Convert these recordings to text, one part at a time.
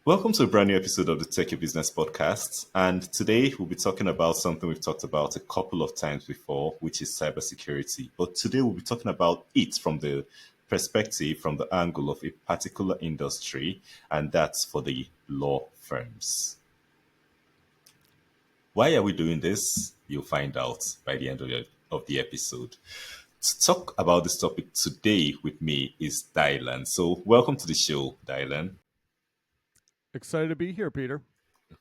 Welcome to a brand new episode of the Tech Your Business podcast. And today we'll be talking about something we've talked about a couple of times before, which is cybersecurity. But today we'll be talking about it from the perspective, from the angle of a particular industry, and that's for the law firms. Why are we doing this? You'll find out by the end of the episode. To talk about this topic today with me is Dylan. So, welcome to the show, Dylan. Excited to be here, Peter.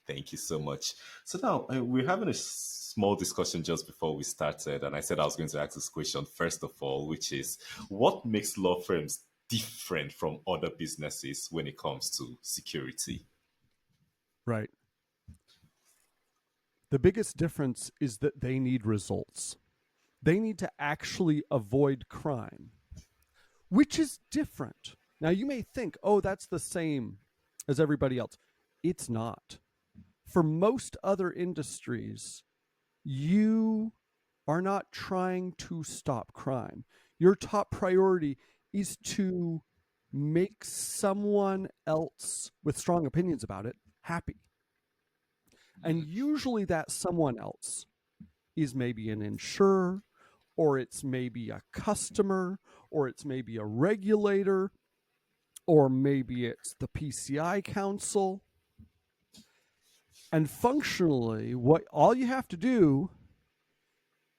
Thank you so much. So now we're having a small discussion just before we started, and I said I was going to ask this question first of all, which is what makes law firms different from other businesses when it comes to security? Right. The biggest difference is that they need results. They need to actually avoid crime, which is different. Now, you may think, oh, that's the same as everybody else. It's not. For most other industries, you are not trying to stop crime. Your top priority is to make someone else with strong opinions about it happy. And usually that someone else is maybe an insurer, or it's maybe a customer, or it's maybe a regulator, or maybe it's the PCI Council. And functionally, what all you have to do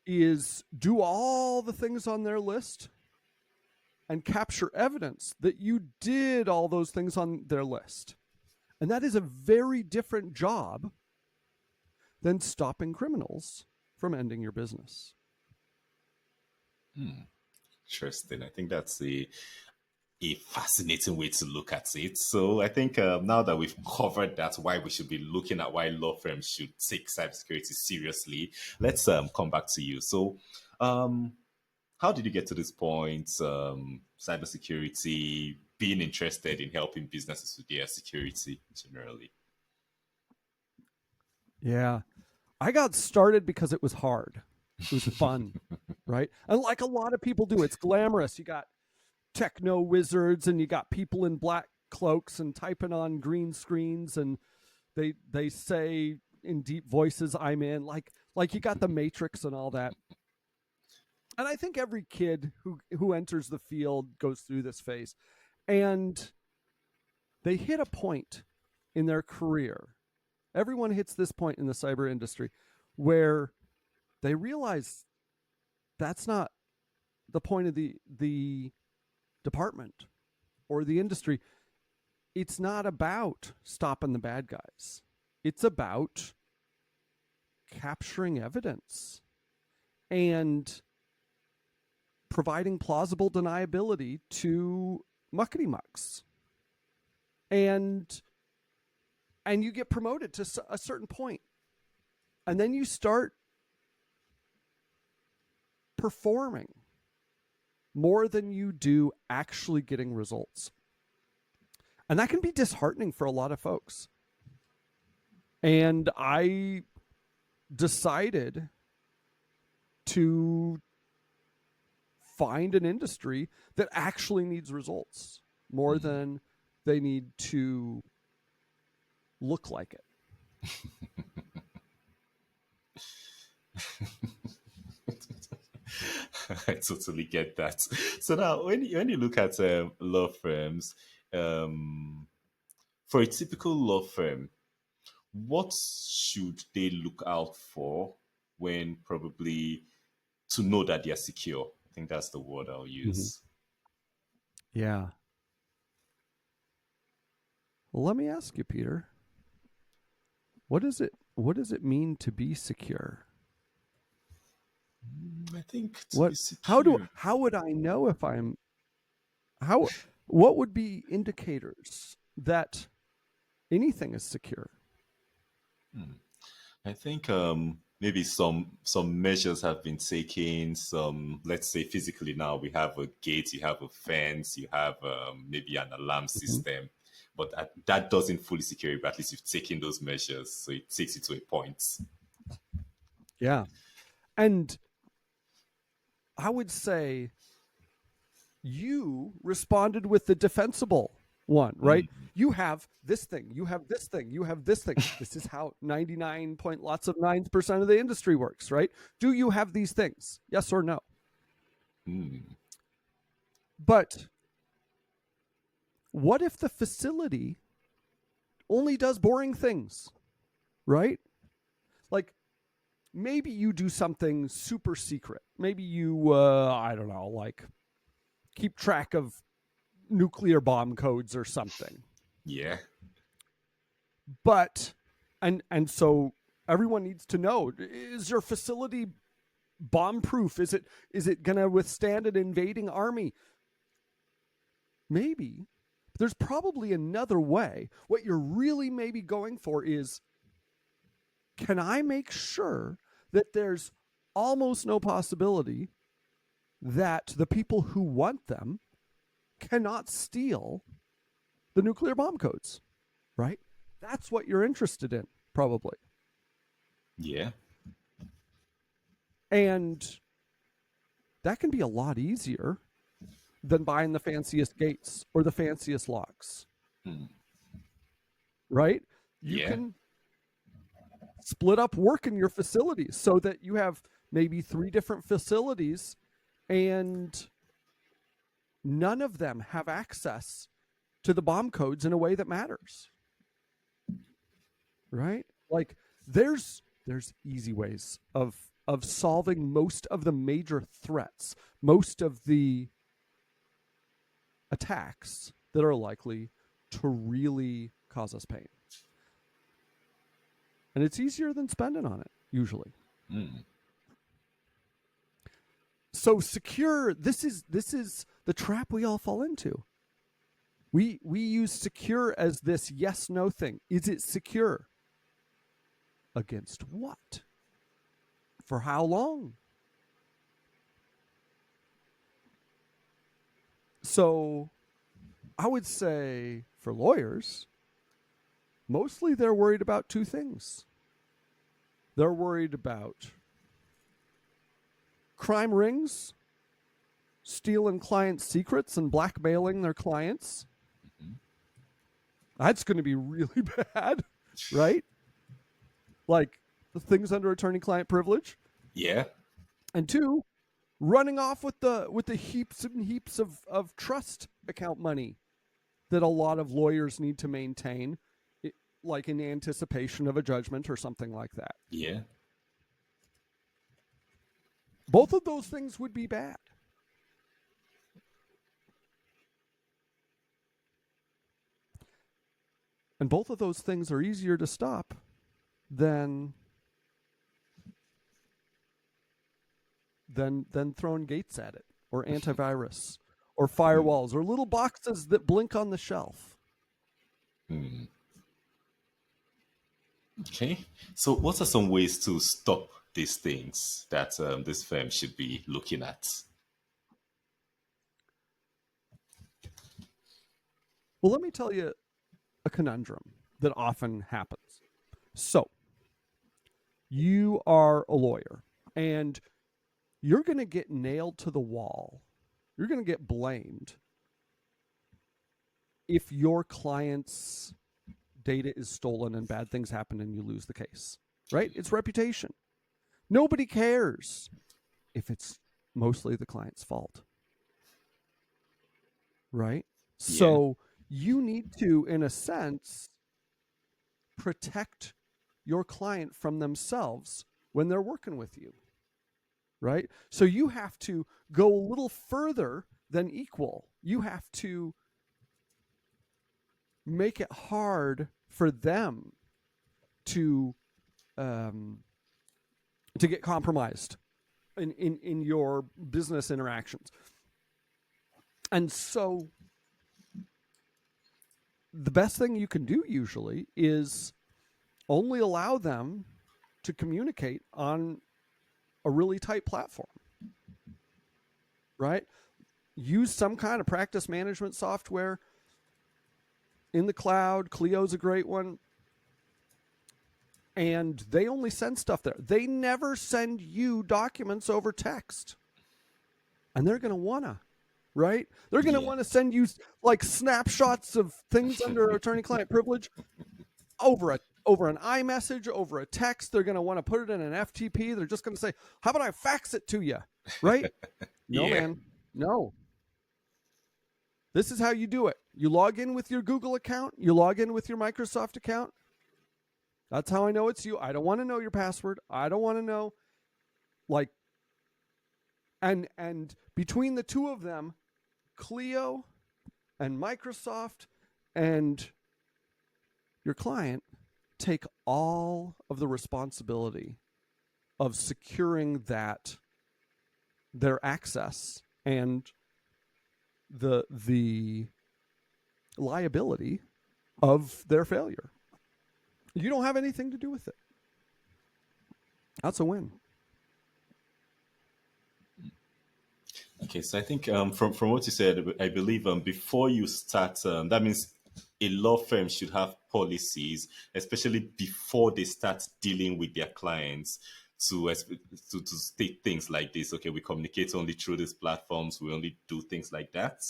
is do all the things on their list and capture evidence that you did all those things on their list. And that is a very different job than stopping criminals from ending your business. Interesting. I think that's a fascinating way to look at it. So I think now that we've covered that, why we should be looking at why law firms should take cybersecurity seriously, let's come back to you. So, how did you get to this point? Cybersecurity, being interested in helping businesses with their security generally. Yeah. I got started because it was hard. It was fun, right? And like a lot of people do, it's glamorous. You got techno wizards and you got people in black cloaks and typing on green screens, and they say in deep voices, I'm in, like you got the Matrix and all that. And I think every kid who enters the field goes through this phase, and they hit a point in their career. Everyone hits this point in the cyber industry where they realize that's not the point of the department or the industry. It's not about stopping the bad guys. It's about capturing evidence and providing plausible deniability to muckety mucks. And you get promoted to a certain point. And then you start performing more than you do actually getting results. And that can be disheartening for a lot of folks. And I decided to find an industry that actually needs results more than they need to look like it. I totally get that. So now, when you look at law firms, for a typical law firm, what should they look out for when probably to know that they're secure? I think that's the word I'll use. Yeah. Well, let me ask you, Peter. What does it mean to be secure? I think to be How would I know if I'm what would be indicators that anything is secure? I think maybe some measures have been taken. Some, let's say, physically now we have a gate, you have a fence, you have maybe an alarm system, but that doesn't fully secure it. But at least you've taken those measures, so it takes it to a point. Yeah. And I would say you responded with the defensible one, right? Mm. You have this thing, you have this thing, you have this thing. This is how 99 point lots of 9% of the industry works, right? Do you have these things? Yes or no? Mm. But what if the facility only does boring things, right? Like maybe you do something super secret. Maybe you, I don't know, like keep track of nuclear bomb codes or something. Yeah. But and so everyone needs to know, is your facility bomb proof? Is it going to withstand an invading army? Maybe. There's probably another way. What you're really maybe going for is, can I make sure that there's almost no possibility that the people who want them cannot steal the nuclear bomb codes, right? That's what you're interested in, probably. Yeah. And that can be a lot easier than buying the fanciest gates or the fanciest locks, Mm. right? You Yeah. can split up work in your facilities so that you have maybe 3 different facilities and none of them have access to the bomb codes in a way that matters, right? Like there's easy ways of solving most of the major threats, most of the attacks that are likely to really cause us pain. And it's easier than spending on it, usually. Mm. So secure, this is the trap we all fall into. We use secure as this yes no thing. Is it secure? Against what? For how long? So I would say for lawyers, mostly they're worried about 2 things. They're worried about crime rings stealing clients' secrets and blackmailing their clients. Mhm. That's going to be really bad, right? Like the things under attorney-client privilege. Yeah. And 2, running off with the heaps and heaps of trust account money that a lot of lawyers need to maintain, like in anticipation of a judgment or something like that. Yeah. Both of those things would be bad. And both of those things are easier to stop than throwing gates at it, or antivirus, or Mm. firewalls, or little boxes that blink on the shelf. Mm. Okay. So, what are some ways to stop these things that this firm should be looking at? Well, let me tell you a conundrum that often happens. So, you are a lawyer and you're going to get nailed to the wall. You're going to get blamed if your client's data is stolen and bad things happen and you lose the case, right? It's reputation. Nobody cares if it's mostly the client's fault, right? Yeah. So you need to, in a sense, protect your client from themselves when they're working with you, right? So you have to go a little further than equal. You have to make it hard for them to get compromised in your business interactions. And so the best thing you can do usually is only allow them to communicate on a really tight platform, right? Use some kind of practice management software in the cloud. Clio's a great one. And they only send stuff there. They never send you documents over text. And they're going to want to. right? They're going to Yeah. want to send you like snapshots of things under attorney-client privilege over an iMessage, over a text. They're going to want to put it in an FTP. They're just going to say, "How about I fax it to you?" Right? No, Yeah. man. No. This is how you do it. You log in with your Google account. You log in with your Microsoft account. That's how I know it's you. I don't want to know your password. I don't want to know, like, and between the two of them, Clio and Microsoft and your client take all of the responsibility of securing that their access and the liability of their failure. You don't have anything to do with it. That's a win. Okay, so I think from what you said, I believe before you start, that means a law firm should have policies, especially before they start dealing with their clients, to state things like this. Okay, we communicate only through these platforms. We only do things like that.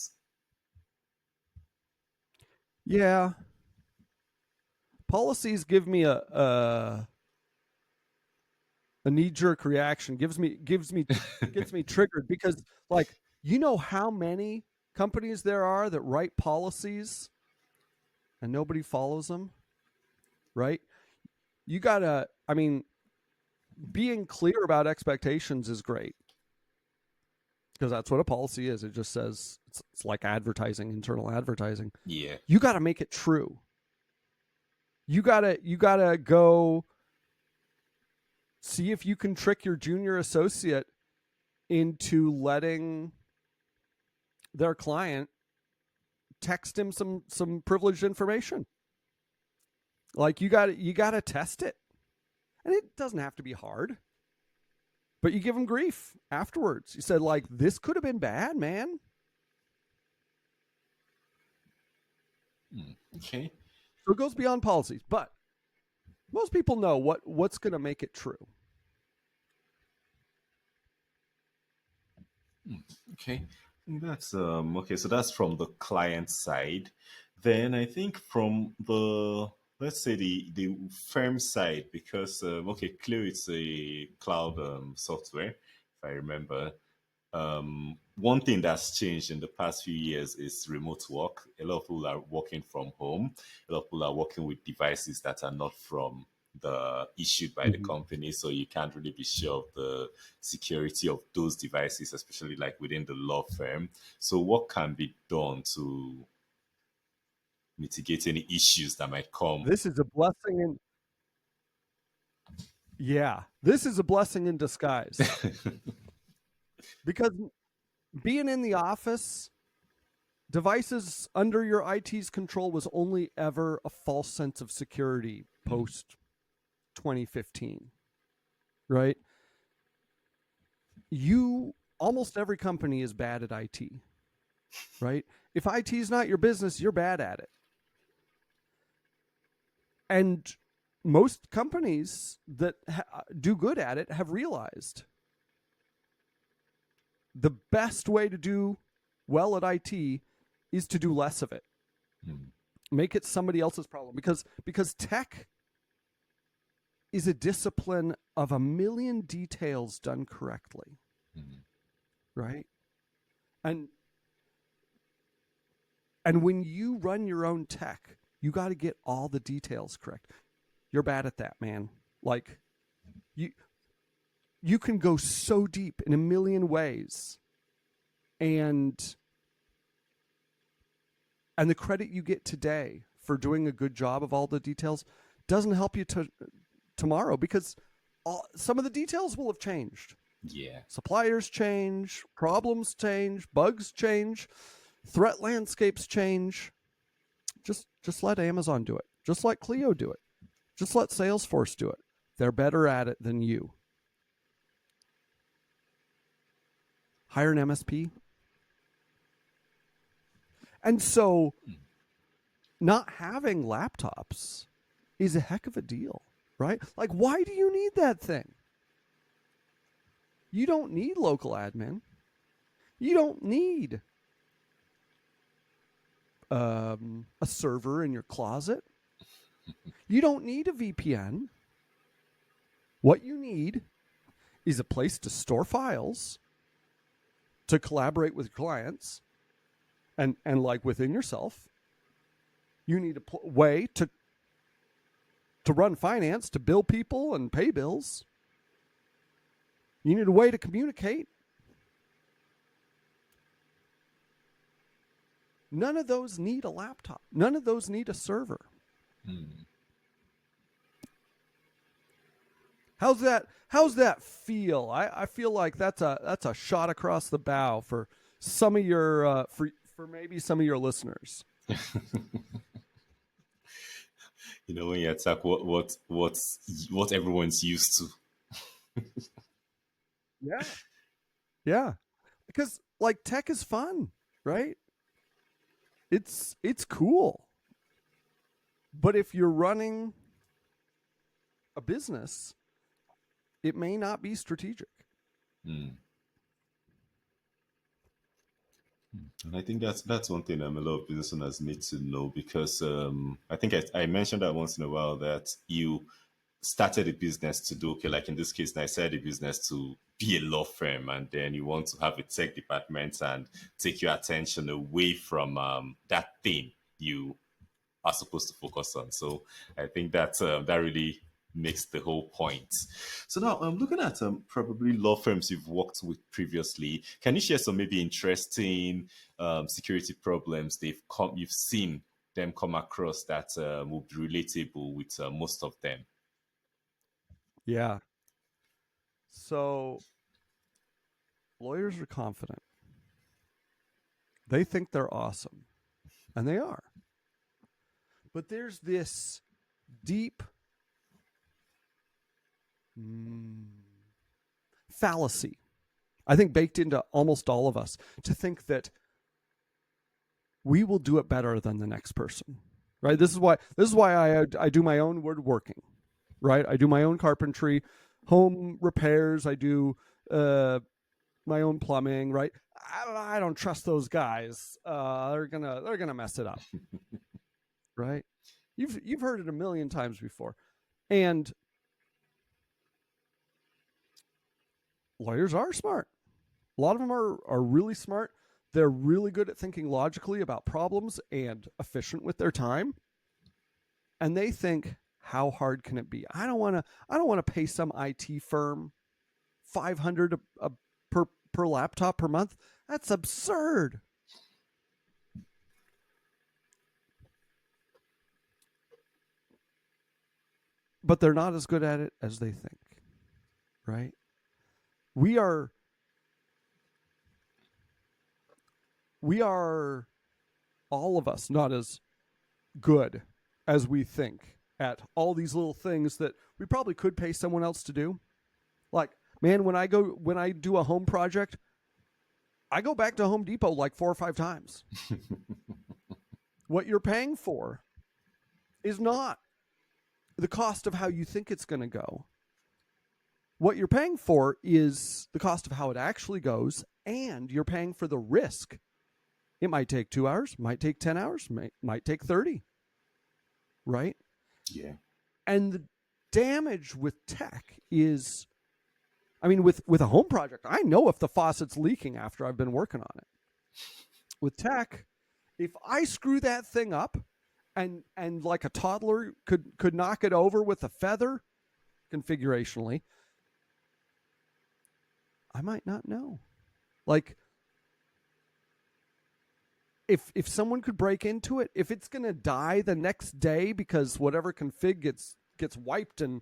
Yeah, policies give me a knee jerk reaction. Gets me triggered because, like, you know how many companies there are that write policies and nobody follows them, right? You gotta. I mean, being clear about expectations is great because that's what a policy is. It just says it's like advertising, internal advertising. Yeah. You got to make it true. You gotta go see if you can trick your junior associate into letting their client text him some privileged information. Like, you gotta test it, and it doesn't have to be hard. But you give them grief afterwards. You said, like, this could have been bad, man. Okay. So it goes beyond policies, but most people know what's going to make it true. Okay. That's okay. So that's from the client side. Then I think from the, let's say, the firm side, because okay, clearly it's a cloud software, if I remember. One thing that's changed in the past few years is remote work. A lot of people are working from home. A lot of people are working with devices that are not from the issued by the Mm-hmm. company, so you can't really be sure of the security of those devices, especially like within the law firm. So, what can be done to mitigate any issues that might come? This is a blessing in Yeah, this is a blessing in disguise because being in the office, devices under your IT's control was only ever a false sense of security post 2015, right? Almost every company is bad at IT, right? If IT is not your business, you're bad at it. And most companies that do good at it have realized the best way to do well at IT is to do less of it. Make it somebody else's problem, because tech is a discipline of a million details done correctly. Right? And when you run your own tech, you got to get all the details correct. You're bad at that, man. Like, you can go so deep in a million ways, and the credit you get today for doing a good job of all the details doesn't help you tomorrow, because some of the details will have changed. Yeah. Suppliers change, problems change, bugs change, threat landscapes change. Just let Amazon do it. Just let Clio do it. Just let Salesforce do it. They're better at it than you. Hire an MSP. And so not having laptops is a heck of a deal, right? Like, why do you need that thing? You don't need local admin. You don't need a server in your closet. You don't need a VPN. What you need is a place to store files, to collaborate with clients, and like within yourself. You need a way to run finance, to bill people and pay bills. You need a way to communicate. None of those need a laptop. None of those need a server. How's that feel? I feel like that's a shot across the bow for some of your for maybe some of your listeners. When you attack what everyone's used to. Yeah. Yeah. Because like tech is fun, right? It's cool. But if you're running a business, it may not be strategic. And I think that's one thing a lot of business owners need to know, because I think I mentioned that once in a while, that you started a business to do, okay, like in this case, I started a business to be a law firm, and then you want to have a tech department and take your attention away from that thing you are supposed to focus on. So I think that that really makes the whole point. So now I'm looking at probably law firms you've worked with previously. Can you share some maybe interesting security problems you've seen them come across that will be relatable with most of them? Yeah. So lawyers are confident. They think they're awesome, and they are. But there's this deep fallacy, I think, baked into almost all of us, to think that we will do it better than the next person, right? This is why I do my own woodworking, right? I do my own carpentry, home repairs. I do my own plumbing, right? I don't trust those guys. They're gonna mess it up, right? You've heard it a million times before, and lawyers are smart. A lot of them are really smart. They're really good at thinking logically about problems and efficient with their time. And they think, how hard can it be? I don't want to pay some IT firm $500 per laptop per month. That's absurd. But they're not as good at it as they think, right? We are all of us not as good as we think at all these little things that we probably could pay someone else to do. Like, man, when I do a home project, I go back to Home Depot like 4 or 5 times. What you're paying for is not the cost of how you think it's going to go. What you're paying for is the cost of how it actually goes, and you're paying for the risk. It might take 2 hours, might take 10 hours, might take 30, right? Yeah. And the damage with tech is, I mean, with a home project, I know if the faucet's leaking after I've been working on it. With tech, if I screw that thing up, and like a toddler could knock it over with a feather configurationally, I might not know. Like, if someone could break into it, if it's going to die the next day because whatever config gets wiped and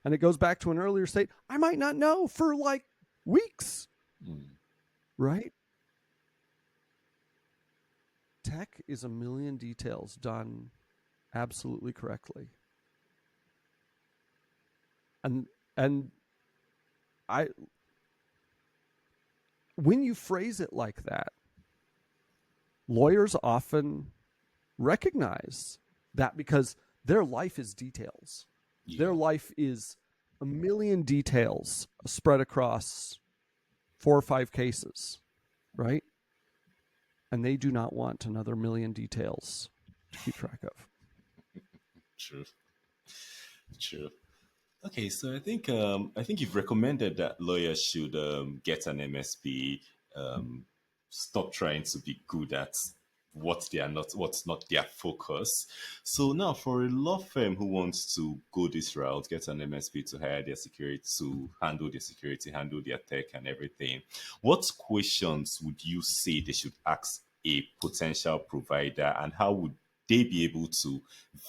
it goes back to an earlier state, I might not know for like weeks. Right? Tech is a million details done absolutely correctly. And when you phrase it like that, lawyers often recognize that, because their life is details. Yeah. Their life is a million details spread across 4 or 5 cases, right? and they do not want another million details to keep track of. True. True. Okay, so I think you've recommended that lawyers should get an MSP, um, stop trying to be good at what they are not, what's not their focus. So now, for a law firm who wants to go this route, get an MSP to hire their security, to handle their security, handle their tech and everything, what questions would you say they should ask a potential provider, and how would they be able to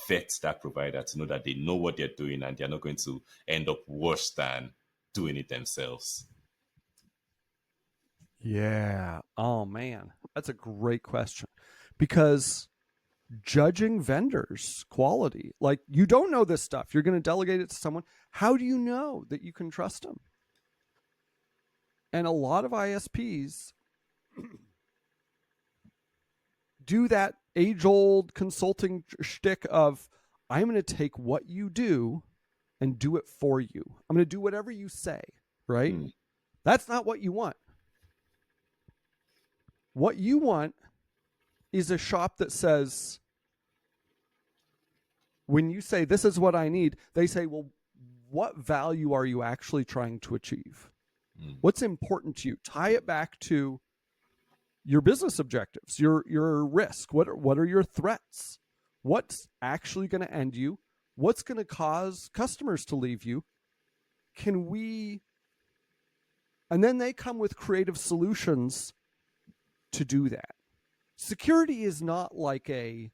vet that provider to know that they know what they're doing and they're not going to end up worse than doing it themselves? Yeah. Oh, man. That's a great question because judging vendors' quality, like you don't know this stuff, you're going to delegate it to someone. How do you know that you can trust them? And a lot of ISPs do that age-old consulting shtick of, I'm going to take what you do and do it for you. I'm going to do whatever you say, right? That's not what you want. What you want is a shop that says, when you say, this is what I need, they say, well, what value are you actually trying to achieve? What's important to you? Tie it back to your business objectives, your risk. What are your threats? What's actually going to end you? What's going to cause customers to leave you? Can we? And then they come with creative solutions to do that. Security is not like a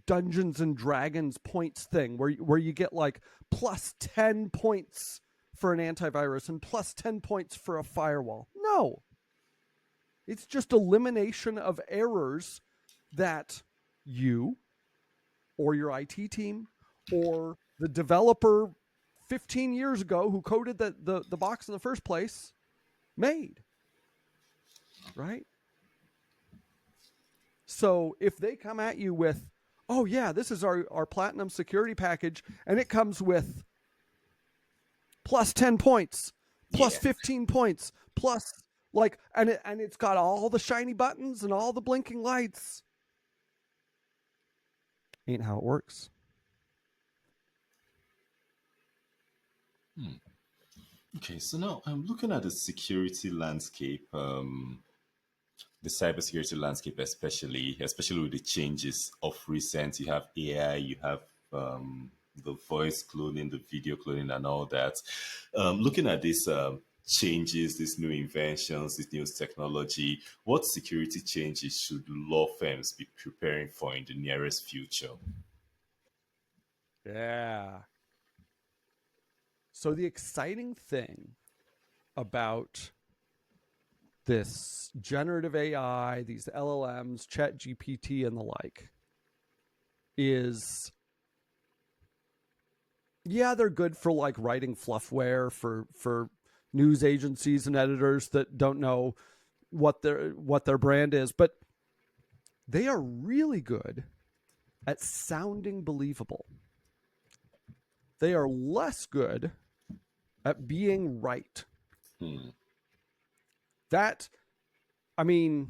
Dungeons and Dragons points thing where you get like plus 10 points for an antivirus and plus 10 points for a firewall. No. It's just elimination of errors that you or your IT team or the developer 15 years ago who coded the box in the first place made. Right? So if they come at you with, oh yeah, this is our platinum security package, and it comes with plus 10 points, plus 15 points, plus like, and it's got all the shiny buttons and all the blinking lights. Ain't how it works. Okay, so now I'm looking at the security landscape, the cybersecurity landscape, especially with the changes of recent. You have AI, you have the voice cloning, the video cloning, and all that. Looking at these changes, these new inventions, this new technology, what security changes should law firms be preparing for in the nearest future? Yeah. So the exciting thing about this generative AI, these LLMs, Chat GPT, and the like, is, yeah, they're good for like writing fluffware for news agencies and editors that don't know what their brand is, but they are really good at sounding believable. They are less good at being right. That, I mean,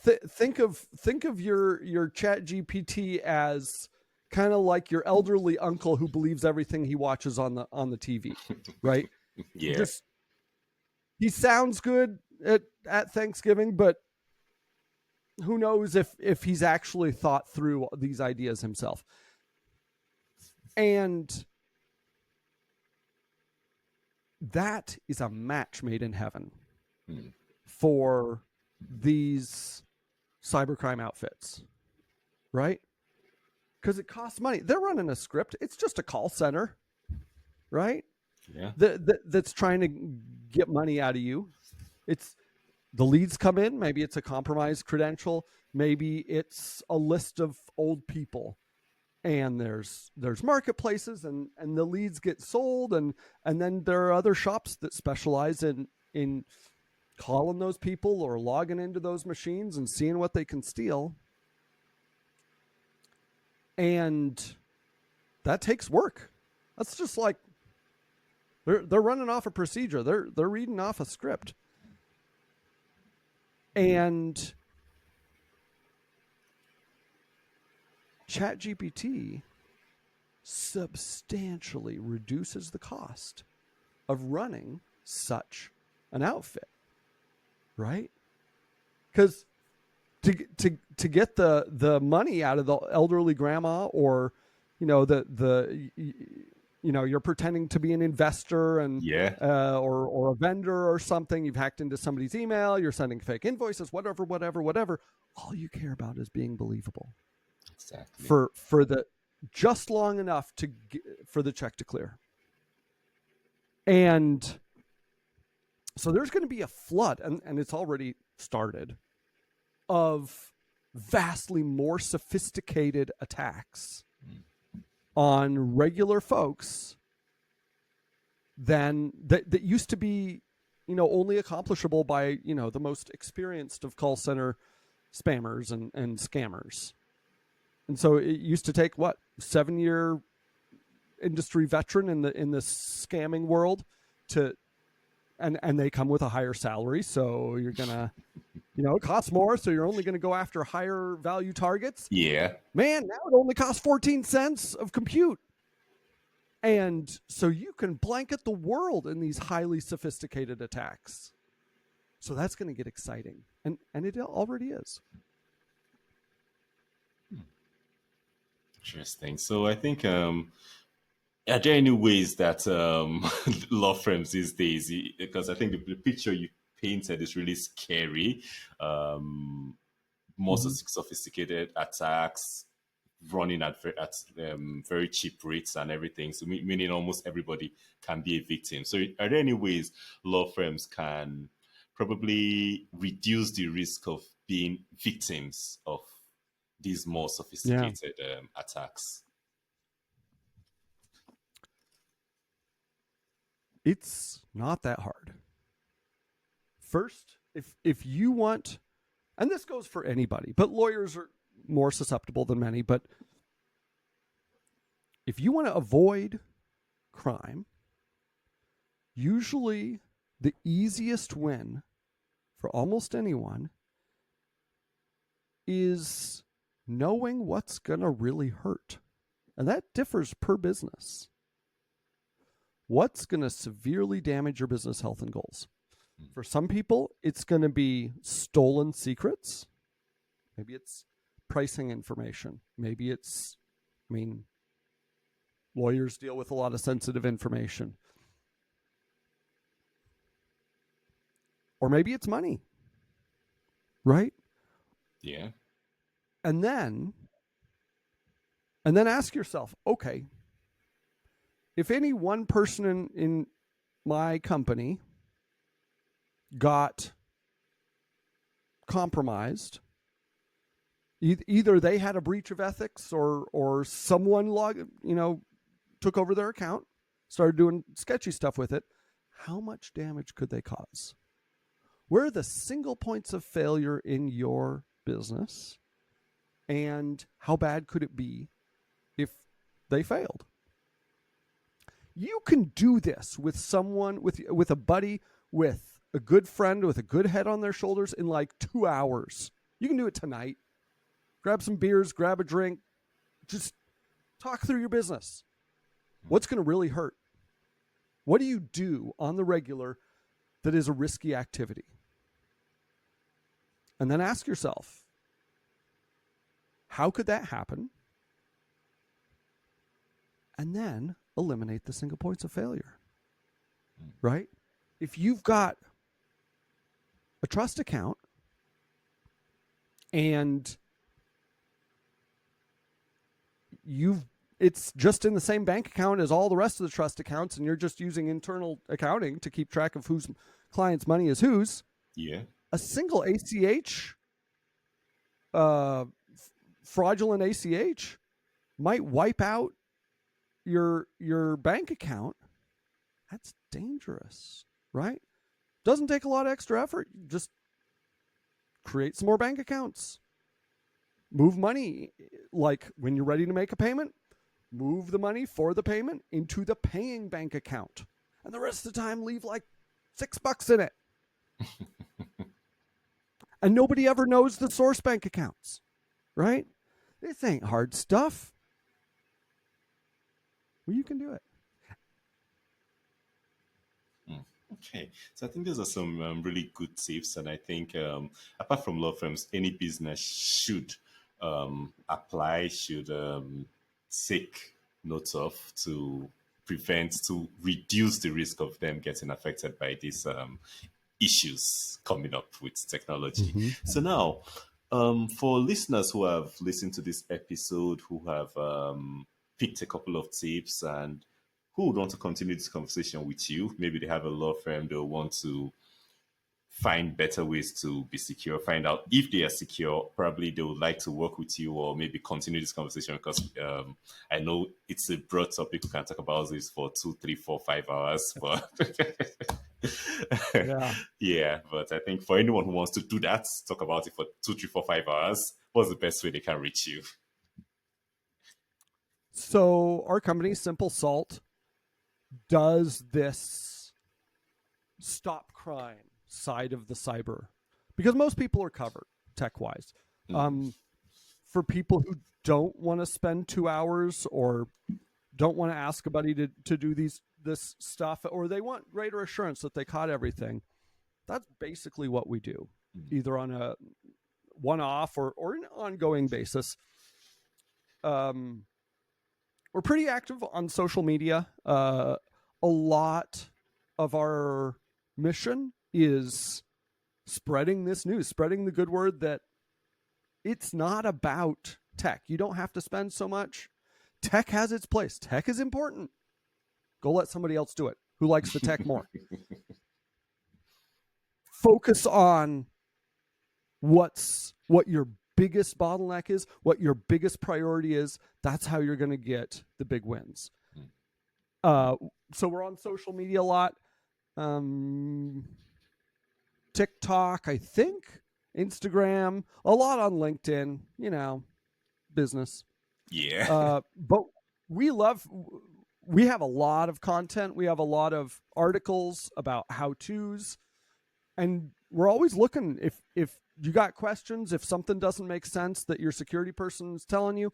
think of your Chat GPT as kind of like your elderly uncle who believes everything he watches on the TV, right? Yeah. Just, he sounds good at Thanksgiving, but who knows if he's actually thought through these ideas himself. And that is a match made in heaven for these cybercrime outfits, right? Because it costs money. They're running a script. It's just a call center, right? Yeah. That's trying to get money out of you. It's the leads come in. Maybe it's a compromised credential. Maybe it's a list of old people. And there's marketplaces and the leads get sold and then there are other shops that specialize in calling those people or logging into those machines and seeing what they can steal. And that takes work. That's just like they're running off a procedure. They're reading off a script. And ChatGPT substantially reduces the cost of running such an outfit, right? Because to get the money out of the elderly grandma, or you're pretending to be an investor and Yeah, or a vendor or something. You've hacked into somebody's email. You're sending fake invoices. Whatever. All you care about is being believable exactly. for the just long enough for the check to clear. And so there's going to be a flood, and it's already started, of vastly more sophisticated attacks on regular folks than that used to be, only accomplishable by, the most experienced of call center spammers and scammers. And so it used to take 7-year industry veteran in the scamming world and they come with a higher salary, so you're gonna, it costs more, so you're only gonna go after higher value targets. Yeah. Man, now it only costs 14 cents of compute. And so you can blanket the world in these highly sophisticated attacks. So that's going to get exciting. And it already is. Interesting. So I think are there any ways that law firms these days, because I think the picture you painted is really scary, more sophisticated attacks running at very cheap rates and everything. So meaning almost everybody can be a victim. So are there any ways law firms can probably reduce the risk of being victims of these more Yeah. sophisticated attacks? It's not that hard. First, if you want, and this goes for anybody, but lawyers are more susceptible than many, but if you want to avoid crime, usually the easiest win for almost anyone is knowing what's going to really hurt. And that differs per business. What's going to severely damage your business health and goals? For some people, it's going to be stolen secrets. Maybe it's pricing information. Maybe it's, lawyers deal with a lot of sensitive information. Or maybe it's money, right? Yeah. And then ask yourself, okay, if any one person in my company got compromised, either they had a breach of ethics or someone took over their account, started doing sketchy stuff with it, how much damage could they cause? Where are the single points of failure in your business? And how bad could it be if they failed? You can do this with someone, with a buddy, with a good friend, with a good head on their shoulders in like 2 hours. You can do it tonight. Grab some beers, grab a drink, just talk through your business. What's going to really hurt? What do you do on the regular that is a risky activity? And then ask yourself, how could that happen? And then eliminate the single points of failure, right? If you've got a trust account and it's just in the same bank account as all the rest of the trust accounts, and you're just using internal accounting to keep track of whose client's money is whose, Yeah. a single ACH, fraudulent ACH, might wipe out your bank account. That's dangerous, right? Doesn't take a lot of extra effort. Just create some more bank accounts. Move money, like when you're ready to make a payment, move the money for the payment into the paying bank account. And the rest of the time, leave like $6 in it. And nobody ever knows the source bank accounts, right? This ain't hard stuff. Well, you can do it. Okay, so I think those are some really good tips, and I think apart from law firms, any business should apply, should take note of to prevent, to reduce the risk of them getting affected by these issues coming up with technology. Mm-hmm. So now, for listeners who have listened to this episode, who have picked a couple of tips and who would want to continue this conversation with you, maybe they have a law firm, they'll want to find better ways to be secure, find out if they are secure, probably they would like to work with you or maybe continue this conversation because I know it's a broad topic. We can talk about this for 2, 3, 4, 5 hours, but Yeah. yeah, but I think for anyone who wants to do that, talk about it for 2, 3, 4, 5 hours, what's the best way they can reach you? So our company, Simple Salt, does this stop crime side of the cyber because most people are covered tech wise. For people who don't want to spend 2 hours or don't want to ask a buddy to do this stuff, or they want greater assurance that they caught everything, that's basically what we do, either on a one-off or an ongoing basis. We're pretty active on social media. A lot of our mission is spreading this news, spreading the good word that it's not about tech. You don't have to spend so much. Tech has its place. Tech is important. Go let somebody else do it who likes the tech more. Focus on what your biggest bottleneck is, what your biggest priority is. That's how you're going to get the big wins. So we're on social media a lot. TikTok, I think, Instagram, a lot on LinkedIn, business. Yeah. But we have a lot of content. We have a lot of articles about how-tos, and we're always looking if you got questions, if something doesn't make sense that your security person is telling you,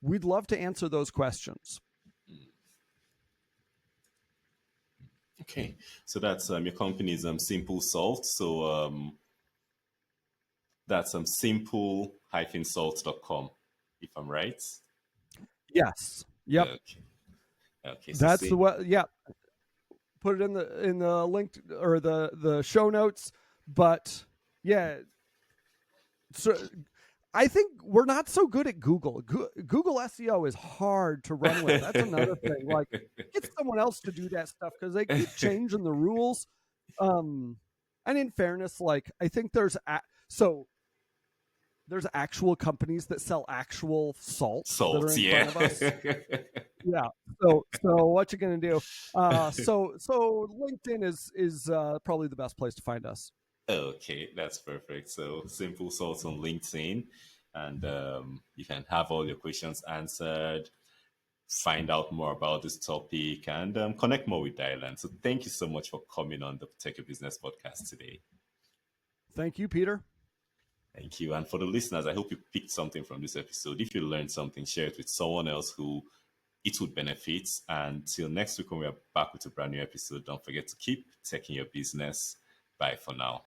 we'd love to answer those questions. Okay, so that's your company's Simple Salt. So that's simple-salt.com, if I'm right. Yes. Yep. Okay. Okay. So That's say the way. Yeah. Put it in the link or the show notes. But yeah, so I think we're not so good at Google. Google SEO is hard to run with. That's another thing. Like, get someone else to do that stuff because they keep changing the rules. And in fairness, like I think there's actual companies that sell actual salt that are salt, in yeah. front of us. Yeah. So what you gonna do? So LinkedIn is probably the best place to find us. Okay, that's perfect. So Simple Salt on LinkedIn, and you can have all your questions answered, find out more about this topic, and connect more with Dylan. So thank you so much for coming on the Tech Your Business podcast today. Thank you, Peter. Thank you. And for the listeners, I hope you picked something from this episode. If you learned something, share it with someone else who it would benefit. And till next week when we are back with a brand new episode, don't forget to keep taking your business. Bye for now.